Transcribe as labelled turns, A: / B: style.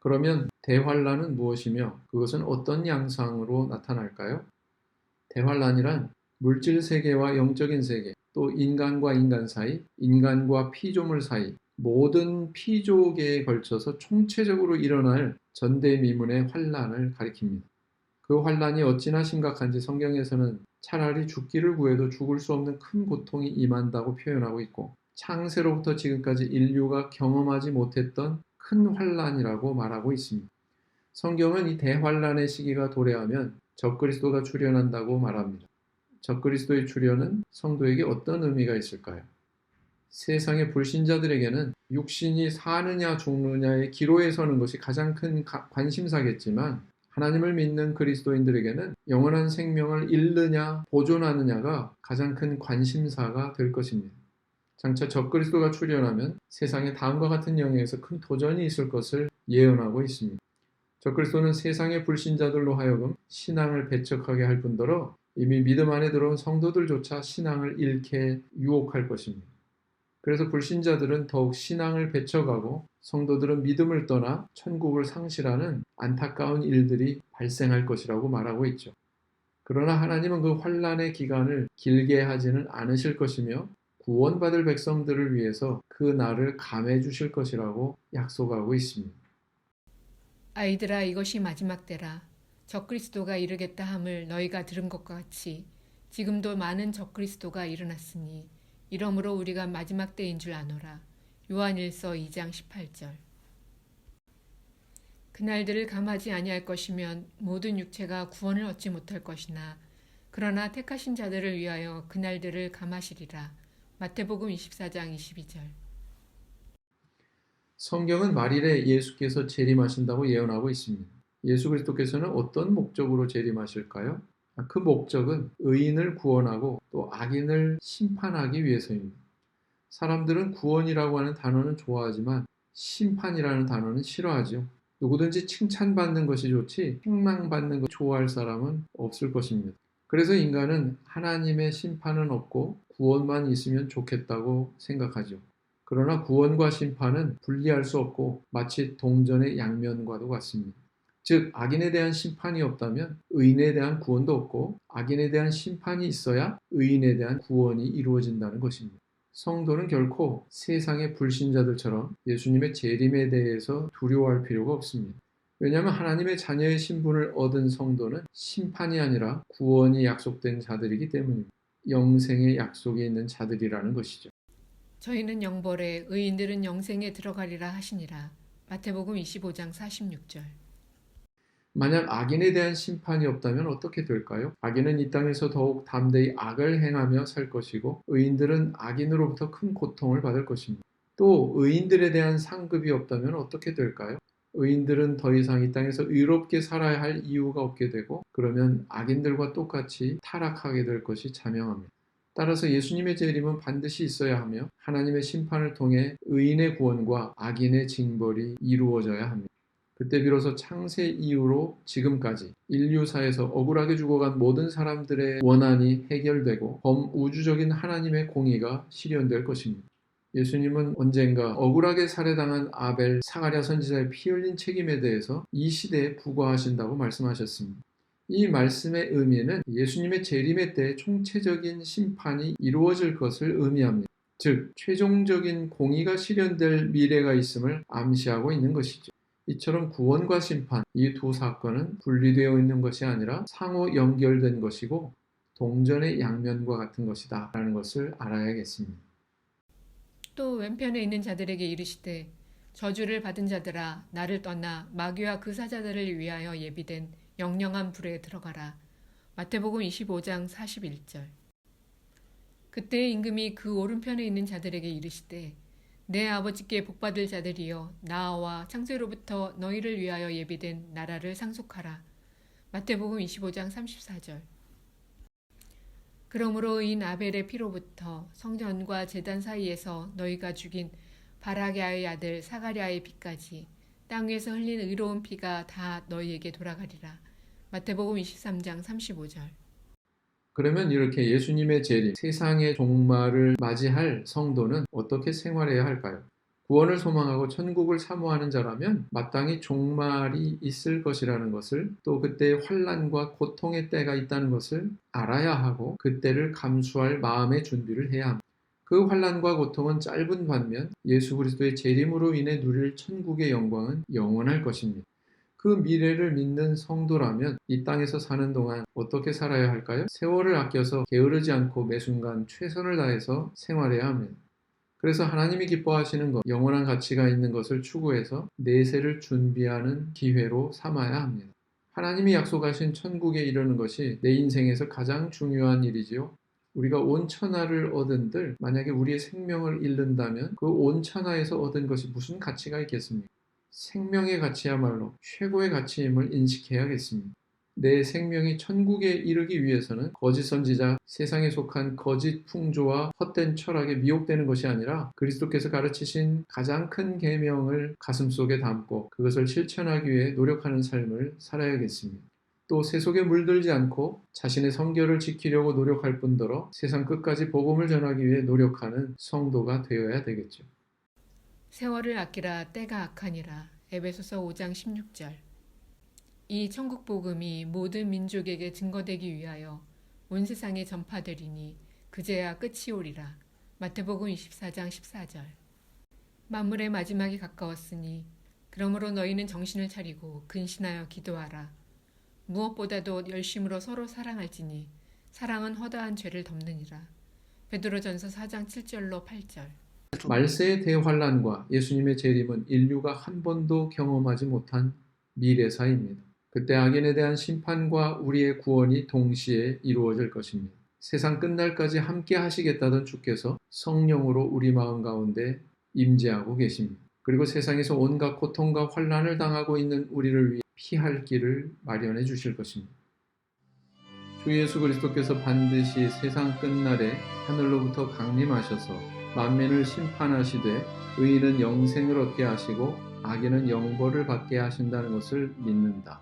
A: 그러면 대환란은 무엇이며 그것은 어떤 양상으로 나타날까요? 대환란이란 물질 세계와 영적인 세계, 또 인간과 인간 사이, 인간과 피조물 사이, 모든 피조계에 걸쳐서 총체적으로 일어날 전대미문의 환란을 가리킵니다. 그 환란이 어찌나 심각한지 성경에서는 차라리 죽기를 구해도 죽을 수 없는 큰 고통이 임한다고 표현하고 있고, 창세로부터 지금까지 인류가 경험하지 못했던 큰 환란이라고 말하고 있습니다. 성경은 이 대환란의 시기가 도래하면 적그리스도가 출현한다고 말합니다. 적그리스도의 출현은 성도에게 어떤 의미가 있을까요? 세상의 불신자들에게는 육신이 사느냐 죽느냐의 기로에 서는 것이 가장 큰 관심사겠지만, 하나님을 믿는 그리스도인들에게는 영원한 생명을 잃느냐 보존하느냐가 가장 큰 관심사가 될 것입니다. 장차 적그리스도가 출현하면 세상에 다음과 같은 영역에서 큰 도전이 있을 것을 예언하고 있습니다. 적그리스도는 세상의 불신자들로 하여금 신앙을 배척하게 할 뿐더러 이미 믿음 안에 들어온 성도들조차 신앙을 잃게 유혹할 것입니다. 그래서 불신자들은 더욱 신앙을 배척하고 성도들은 믿음을 떠나 천국을 상실하는 안타까운 일들이 발생할 것이라고 말하고 있죠. 그러나 하나님은 그 환란의 기간을 길게 하지는 않으실 것이며 구원받을 백성들을 위해서 그 날을 감해 주실 것이라고 약속하고 있습니다.
B: 아이들아, 이것이 마지막 때라. 적그리스도가 이르겠다 함을 너희가 들은 것과 같이 지금도 많은 적그리스도가 일어났으니 이러므로 우리가 마지막 때인 줄 아노라. 요한일서 2장 18절. 그날들을 감하지 아니할 것이면 모든 육체가 구원을 얻지 못할 것이나 그러나 택하신 자들을 위하여 그날들을 감하시리라. 마태복음 24장 22절.
A: 성경은 말일에 예수께서 재림하신다고 예언하고 있습니다. 예수 그리스도께서는 어떤 목적으로 재림하실까요? 그 목적은 의인을 구원하고 또 악인을 심판하기 위해서입니다. 사람들은 구원이라고 하는 단어는 좋아하지만 심판이라는 단어는 싫어하죠. 누구든지 칭찬받는 것이 좋지 책망받는 것 좋아할 사람은 없을 것입니다. 그래서 인간은 하나님의 심판은 없고 구원만 있으면 좋겠다고 생각하죠. 그러나 구원과 심판은 분리할 수 없고 마치 동전의 양면과도 같습니다. 즉, 악인에 대한 심판이 없다면 의인에 대한 구원도 없고, 악인에 대한 심판이 있어야 의인에 대한 구원이 이루어진다는 것입니다. 성도는 결코 세상의 불신자들처럼 예수님의 재림에 대해서 두려워할 필요가 없습니다. 왜냐하면 하나님의 자녀의 신분을 얻은 성도는 심판이 아니라 구원이 약속된 자들이기 때문입니다. 영생의 약속이 있는 자들이라는 것이죠.
B: 저희는 영벌에 의인들은 영생에 들어가리라 하시니라. 마태복음 25장 46절.
A: 만약 악인에 대한 심판이 없다면 어떻게 될까요? 악인은 이 땅에서 더욱 담대히 악을 행하며 살 것이고 의인들은 악인으로부터 큰 고통을 받을 것입니다. 또 의인들에 대한 상급이 없다면 어떻게 될까요? 의인들은 더 이상 이 땅에서 의롭게 살아야 할 이유가 없게 되고 그러면 악인들과 똑같이 타락하게 될 것이 자명합니다. 따라서 예수님의 재림은 반드시 있어야 하며 하나님의 심판을 통해 의인의 구원과 악인의 징벌이 이루어져야 합니다. 그때 비로소 창세 이후로 지금까지 인류사에서 억울하게 죽어간 모든 사람들의 원한이 해결되고 범우주적인 하나님의 공의가 실현될 것입니다. 예수님은 언젠가 억울하게 살해당한 아벨, 사가랴 선지자의 피 흘린 책임에 대해서 이 시대에 부과하신다고 말씀하셨습니다. 이 말씀의 의미는 예수님의 재림의 때 총체적인 심판이 이루어질 것을 의미합니다. 즉, 최종적인 공의가 실현될 미래가 있음을 암시하고 있는 것이죠. 이처럼 구원과 심판, 이 두 사건은 분리되어 있는 것이 아니라 상호 연결된 것이고 동전의 양면과 같은 것이다 라는 것을 알아야겠습니다.
B: 또 왼편에 있는 자들에게 이르시되 저주를 받은 자들아 나를 떠나 마귀와 그 사자들을 위하여 예비된 영영한 불에 들어가라. 마태복음 25장 41절. 그때 임금이 그 오른편에 있는 자들에게 이르시되 내 아버지께 복받을 자들이여 나와 창세로부터 너희를 위하여 예비된 나라를 상속하라. 마태복음 25장 34절. 그러므로 이 아벨의 피로부터 성전과 제단 사이에서 너희가 죽인 바라게아의 아들 사가랴의 피까지 땅 위에서 흘린 의로운 피가 다 너희에게 돌아가리라. 마태복음 23장 35절.
A: 그러면 이렇게 예수님의 재림, 세상의 종말을 맞이할 성도는 어떻게 생활해야 할까요? 구원을 소망하고 천국을 사모하는 자라면 마땅히 종말이 있을 것이라는 것을, 또 그때 환난과 고통의 때가 있다는 것을 알아야 하고 그때를 감수할 마음의 준비를 해야 합니다. 그 환난과 고통은 짧은 반면 예수 그리스도의 재림으로 인해 누릴 천국의 영광은 영원할 것입니다. 그 미래를 믿는 성도라면 이 땅에서 사는 동안 어떻게 살아야 할까요? 세월을 아껴서 게으르지 않고 매 순간 최선을 다해서 생활해야 합니다. 그래서 하나님이 기뻐하시는 것, 영원한 가치가 있는 것을 추구해서 내세를 준비하는 기회로 삼아야 합니다. 하나님이 약속하신 천국에 이르는 것이 내 인생에서 가장 중요한 일이지요. 우리가 온 천하를 얻은들 만약에 우리의 생명을 잃는다면 그 온 천하에서 얻은 것이 무슨 가치가 있겠습니까? 생명의 가치야말로 최고의 가치임을 인식해야겠습니다. 내 생명이 천국에 이르기 위해서는 거짓 선지자, 세상에 속한 거짓 풍조와 헛된 철학에 미혹되는 것이 아니라 그리스도께서 가르치신 가장 큰 계명을 가슴속에 담고 그것을 실천하기 위해 노력하는 삶을 살아야겠습니다. 또 세속에 물들지 않고 자신의 성결을 지키려고 노력할 뿐더러 세상 끝까지 복음을 전하기 위해 노력하는 성도가 되어야 되겠죠.
B: 세월을 아끼라 때가 악하니라. 에베소서 5장 16절. 이 천국 복음이 모든 민족에게 증거되기 위하여 온 세상에 전파되리니 그제야 끝이 오리라. 마태복음 24장 14절. 만물의 마지막이 가까웠으니 그러므로 너희는 정신을 차리고 근신하여 기도하라. 무엇보다도 열심으로 서로 사랑할지니 사랑은 허다한 죄를 덮느니라. 베드로전서 4장 7절로 8절.
A: 말세의 대환란과 예수님의 재림은 인류가 한 번도 경험하지 못한 미래사입니다. 그때 악인에 대한 심판과 우리의 구원이 동시에 이루어질 것입니다. 세상 끝날까지 함께 하시겠다던 주께서 성령으로 우리 마음 가운데 임재하고 계십니다. 그리고 세상에서 온갖 고통과 환난을 당하고 있는 우리를 위해 피할 길을 마련해 주실 것입니다. 주 예수 그리스도께서 반드시 세상 끝날에 하늘로부터 강림하셔서 만민을 심판하시되 의인은 영생을 얻게 하시고 악인은 영벌을 받게 하신다는 것을 믿는다.